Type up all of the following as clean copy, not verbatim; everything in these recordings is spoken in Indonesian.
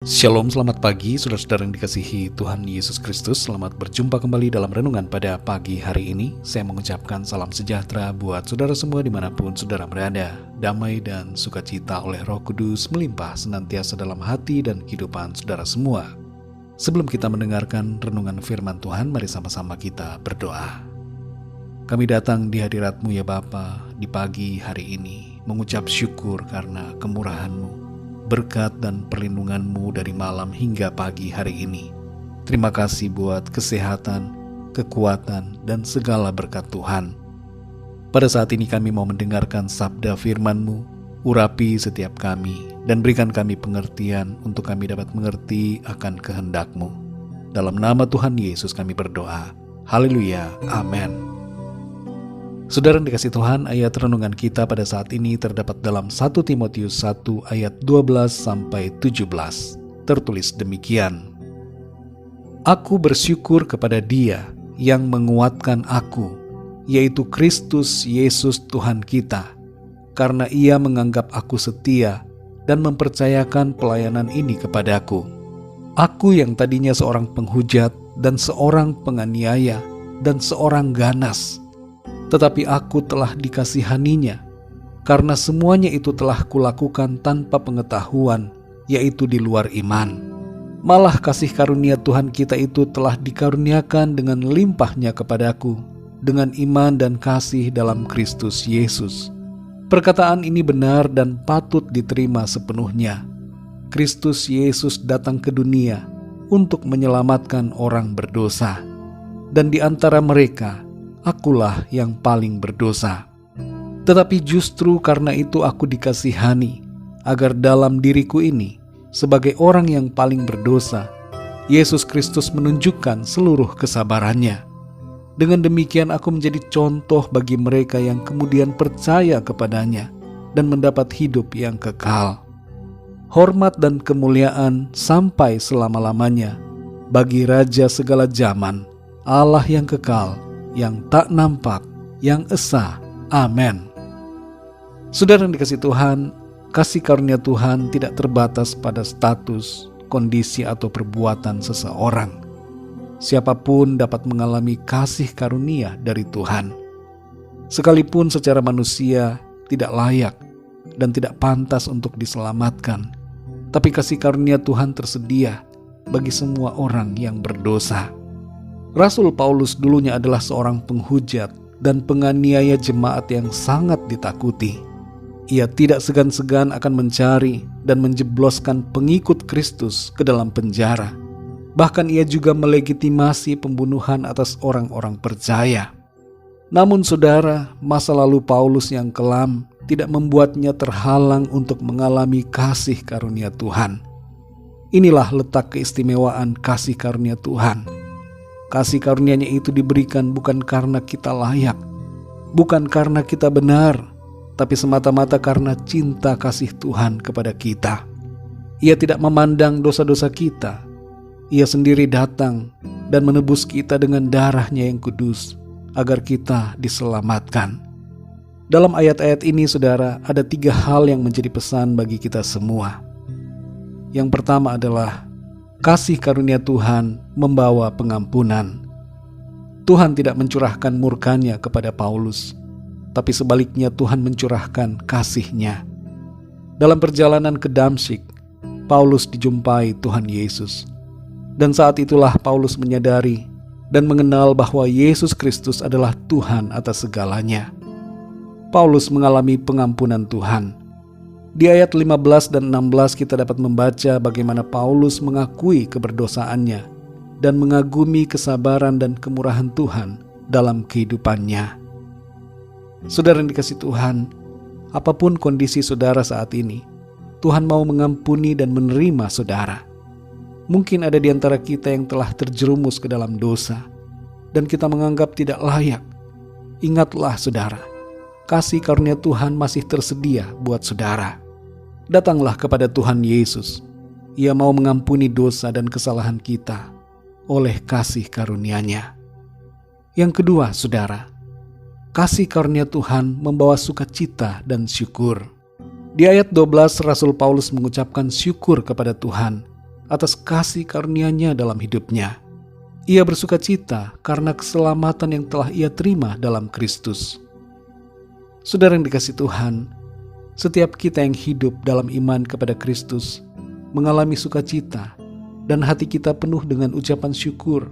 Shalom, selamat pagi saudara-saudara yang dikasihi Tuhan Yesus Kristus. Selamat berjumpa kembali dalam renungan pada pagi hari ini. Saya mengucapkan salam sejahtera buat saudara semua dimanapun saudara berada. Damai dan sukacita oleh Roh Kudus melimpah senantiasa dalam hati dan kehidupan saudara semua. Sebelum kita mendengarkan renungan firman Tuhan, mari sama-sama kita berdoa. Kami datang di hadirat-Mu ya Bapa di pagi hari ini, mengucap syukur karena kemurahan-Mu, berkat dan perlindungan-Mu dari malam hingga pagi hari ini. Terima kasih buat kesehatan, kekuatan, dan segala berkat Tuhan. Pada saat ini kami mau mendengarkan sabda firman-Mu, urapi setiap kami, dan berikan kami pengertian untuk kami dapat mengerti akan kehendak-Mu. Dalam nama Tuhan Yesus kami berdoa. Haleluya, amin. Saudara yang dikasihi Tuhan, ayat renungan kita pada saat ini terdapat dalam 1 Timotius 1 ayat 12-17. Tertulis demikian. Aku bersyukur kepada Dia yang menguatkan aku, yaitu Kristus Yesus Tuhan kita, karena Ia menganggap aku setia dan mempercayakan pelayanan ini kepadaku. Aku yang tadinya seorang penghujat dan seorang penganiaya dan seorang ganas, tetapi aku telah dikasihaninya, karena semuanya itu telah kulakukan tanpa pengetahuan, yaitu di luar iman. Malah kasih karunia Tuhan kita itu telah dikaruniakan dengan limpahnya kepadaku, dengan iman dan kasih dalam Kristus Yesus. Perkataan ini benar dan patut diterima sepenuhnya. Kristus Yesus datang ke dunia untuk menyelamatkan orang berdosa, dan di antara mereka, akulah yang paling berdosa. Tetapi justru karena itu aku dikasihani, agar dalam diriku ini, sebagai orang yang paling berdosa, Yesus Kristus menunjukkan seluruh kesabarannya. Dengan demikian aku menjadi contoh bagi mereka yang kemudian percaya kepadanya dan mendapat hidup yang kekal. Hormat dan kemuliaan sampai selama-lamanya bagi Raja segala zaman, Allah yang kekal, yang tak nampak, yang esa. Amin. Saudara yang dikasihi Tuhan, kasih karunia Tuhan tidak terbatas pada status, kondisi, atau perbuatan seseorang. Siapapun dapat mengalami kasih karunia dari Tuhan. Sekalipun secara manusia tidak layak dan tidak pantas untuk diselamatkan, tapi kasih karunia Tuhan tersedia bagi semua orang yang berdosa. Rasul Paulus dulunya adalah seorang penghujat dan penganiaya jemaat yang sangat ditakuti. Ia tidak segan-segan akan mencari dan menjebloskan pengikut Kristus ke dalam penjara. Bahkan ia juga melegitimasi pembunuhan atas orang-orang percaya. Namun saudara, masa lalu Paulus yang kelam tidak membuatnya terhalang untuk mengalami kasih karunia Tuhan. Inilah letak keistimewaan kasih karunia Tuhan. Kasih karunia-Nya itu diberikan bukan karena kita layak, bukan karena kita benar, tapi semata-mata karena cinta kasih Tuhan kepada kita. Ia tidak memandang dosa-dosa kita. Ia sendiri datang dan menebus kita dengan darah-Nya yang kudus, agar kita diselamatkan. Dalam ayat-ayat ini, saudara, ada 3 hal yang menjadi pesan bagi kita semua. Yang pertama adalah kasih karunia Tuhan membawa pengampunan. Tuhan tidak mencurahkan murka-Nya kepada Paulus, tapi sebaliknya Tuhan mencurahkan kasih-Nya. Dalam perjalanan ke Damsyik, Paulus dijumpai Tuhan Yesus. Dan saat itulah Paulus menyadari dan mengenal bahwa Yesus Kristus adalah Tuhan atas segalanya. Paulus mengalami pengampunan Tuhan. Di ayat 15 dan 16 kita dapat membaca bagaimana Paulus mengakui keberdosaannya dan mengagumi kesabaran dan kemurahan Tuhan dalam kehidupannya. Saudara yang dikasihi Tuhan, apapun kondisi saudara saat ini, Tuhan mau mengampuni dan menerima saudara. Mungkin ada di antara kita yang telah terjerumus ke dalam dosa dan kita menganggap tidak layak. Ingatlah saudara, kasih karunia Tuhan masih tersedia buat saudara. Datanglah kepada Tuhan Yesus. Ia mau mengampuni dosa dan kesalahan kita oleh kasih karunia-Nya. Yang kedua, saudara, kasih karunia Tuhan membawa sukacita dan syukur. Di ayat 12 Rasul Paulus mengucapkan syukur kepada Tuhan atas kasih karunia-Nya dalam hidupnya. Ia bersuka cita karena keselamatan yang telah ia terima dalam Kristus. Saudara yang dikasihi Tuhan, setiap kita yang hidup dalam iman kepada Kristus mengalami sukacita dan hati kita penuh dengan ucapan syukur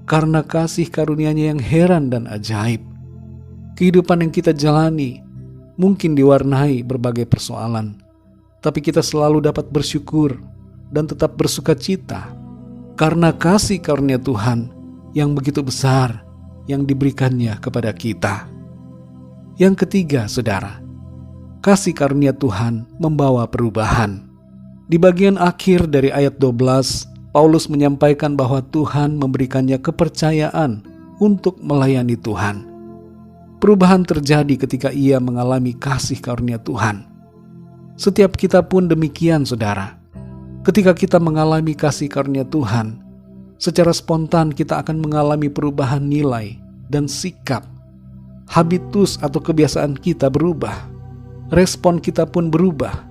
karena kasih karunia-Nya yang heran dan ajaib. Kehidupan yang kita jalani mungkin diwarnai berbagai persoalan, tapi kita selalu dapat bersyukur dan tetap bersuka cita karena kasih karunia Tuhan yang begitu besar yang diberikannya kepada kita. Yang ketiga, saudara, kasih karunia Tuhan membawa perubahan. Di bagian akhir dari ayat 12, Paulus menyampaikan bahwa Tuhan memberikannya kepercayaan untuk melayani Tuhan. Perubahan terjadi ketika ia mengalami kasih karunia Tuhan. Setiap kita pun demikian, saudara. Ketika kita mengalami kasih karunia Tuhan, secara spontan kita akan mengalami perubahan nilai dan sikap. Habitus atau kebiasaan kita berubah. Respon kita pun berubah.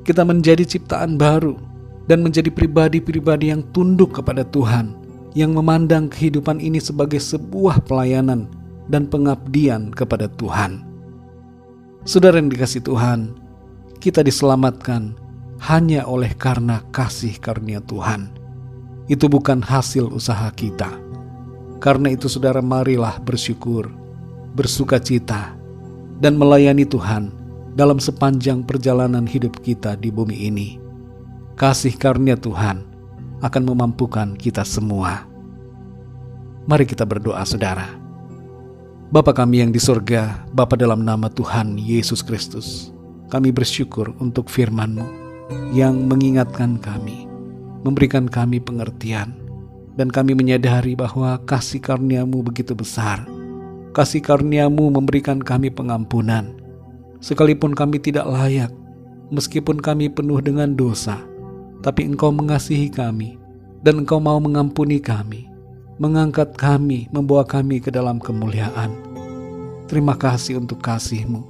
Kita menjadi ciptaan baru dan menjadi pribadi-pribadi yang tunduk kepada Tuhan, yang memandang kehidupan ini sebagai sebuah pelayanan dan pengabdian kepada Tuhan. Saudara yang dikasihi Tuhan, kita diselamatkan hanya oleh karena kasih karunia Tuhan. Itu bukan hasil usaha kita. Karena itu saudara, marilah bersyukur, bersuka cita, dan melayani Tuhan dalam sepanjang perjalanan hidup kita di bumi ini. Kasih karunia Tuhan akan memampukan kita semua. Mari kita berdoa, saudara. Bapa kami yang di surga, Bapa, dalam nama Tuhan Yesus Kristus, kami bersyukur untuk firman-Mu yang mengingatkan kami, memberikan kami pengertian, dan kami menyadari bahwa kasih karunia-Mu begitu besar. Kasih karunia-Mu memberikan kami pengampunan, sekalipun kami tidak layak, meskipun kami penuh dengan dosa, tapi Engkau mengasihi kami, dan Engkau mau mengampuni kami, mengangkat kami, membawa kami ke dalam kemuliaan. Terima kasih untuk kasih-Mu.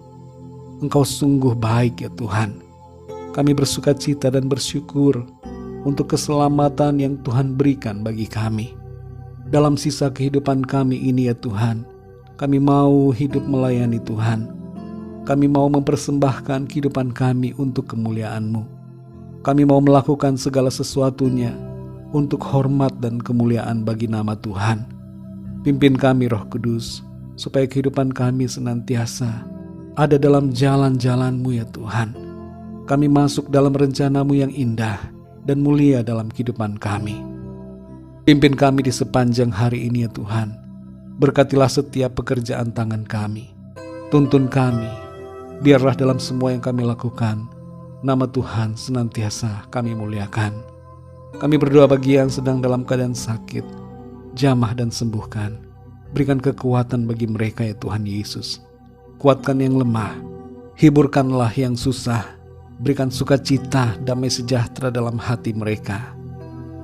Engkau sungguh baik ya Tuhan. Kami bersuka cita dan bersyukur untuk keselamatan yang Tuhan berikan bagi kami. Dalam sisa kehidupan kami ini ya Tuhan, kami mau hidup melayani Tuhan. Kami mau mempersembahkan kehidupan kami untuk kemuliaan-Mu. Kami mau melakukan segala sesuatunya untuk hormat dan kemuliaan bagi nama Tuhan. Pimpin kami Roh Kudus, supaya kehidupan kami senantiasa ada dalam jalan-jalan-Mu ya Tuhan. Kami masuk dalam rencana-Mu yang indah dan mulia dalam kehidupan kami. Pimpin kami di sepanjang hari ini ya Tuhan. Berkatilah setiap pekerjaan tangan kami. Tuntun kami, biarlah dalam semua yang kami lakukan, nama Tuhan senantiasa kami muliakan. Kami berdoa bagi yang sedang dalam keadaan sakit, jamah dan sembuhkan. Berikan kekuatan bagi mereka ya Tuhan Yesus. Kuatkan yang lemah, hiburkanlah yang susah. Berikan sukacita, damai sejahtera dalam hati mereka.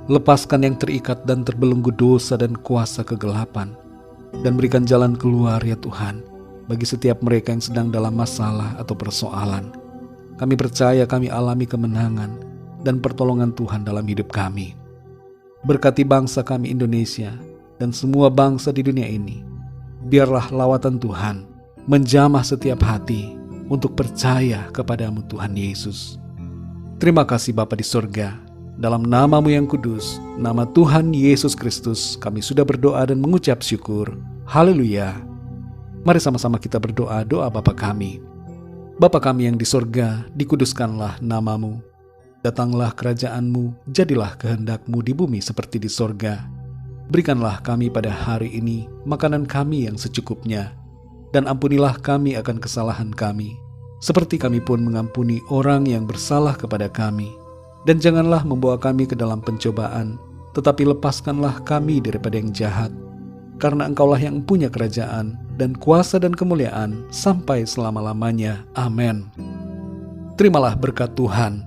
Lepaskan yang terikat dan terbelenggu dosa dan kuasa kegelapan. Dan berikan jalan keluar ya Tuhan, bagi setiap mereka yang sedang dalam masalah atau persoalan. Kami percaya kami alami kemenangan dan pertolongan Tuhan dalam hidup kami. Berkati bangsa kami Indonesia dan semua bangsa di dunia ini. Biarlah lawatan Tuhan menjamah setiap hati untuk percaya kepadamu Tuhan Yesus. Terima kasih Bapa di surga. Dalam nama-Mu yang kudus, nama Tuhan Yesus Kristus, kami sudah berdoa dan mengucap syukur. Haleluya. Mari sama-sama kita berdoa doa Bapa kami. Bapa kami yang di surga, dikuduskanlah nama-Mu. Datanglah kerajaan-Mu, jadilah kehendak-Mu di bumi seperti di surga. Berikanlah kami pada hari ini makanan kami yang secukupnya. Dan ampunilah kami akan kesalahan kami, seperti kami pun mengampuni orang yang bersalah kepada kami. Dan janganlah membawa kami ke dalam pencobaan, tetapi lepaskanlah kami daripada yang jahat. Karena Engkaulah yang punya kerajaan dan kuasa dan kemuliaan sampai selama-lamanya. Amin. Terimalah berkat Tuhan.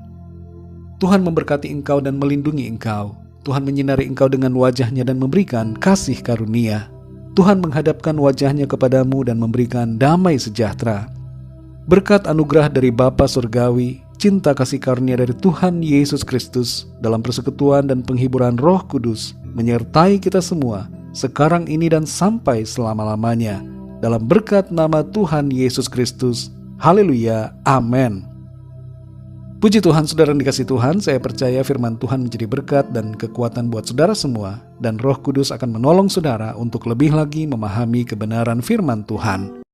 Tuhan memberkati engkau dan melindungi engkau. Tuhan menyinari engkau dengan wajah-Nya dan memberikan kasih karunia. Tuhan menghadapkan wajah-Nya kepadamu dan memberikan damai sejahtera. Berkat anugerah dari Bapa Surgawi, cinta kasih karunia dari Tuhan Yesus Kristus dalam persekutuan dan penghiburan Roh Kudus menyertai kita semua sekarang ini dan sampai selama-lamanya. Dalam berkat nama Tuhan Yesus Kristus. Haleluya. Amin. Puji Tuhan, saudara yang dikasihi Tuhan, saya percaya firman Tuhan menjadi berkat dan kekuatan buat saudara semua, dan Roh Kudus akan menolong saudara untuk lebih lagi memahami kebenaran firman Tuhan.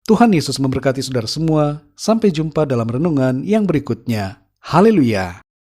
Tuhan Yesus memberkati saudara semua. Sampai jumpa dalam renungan yang berikutnya. Haleluya.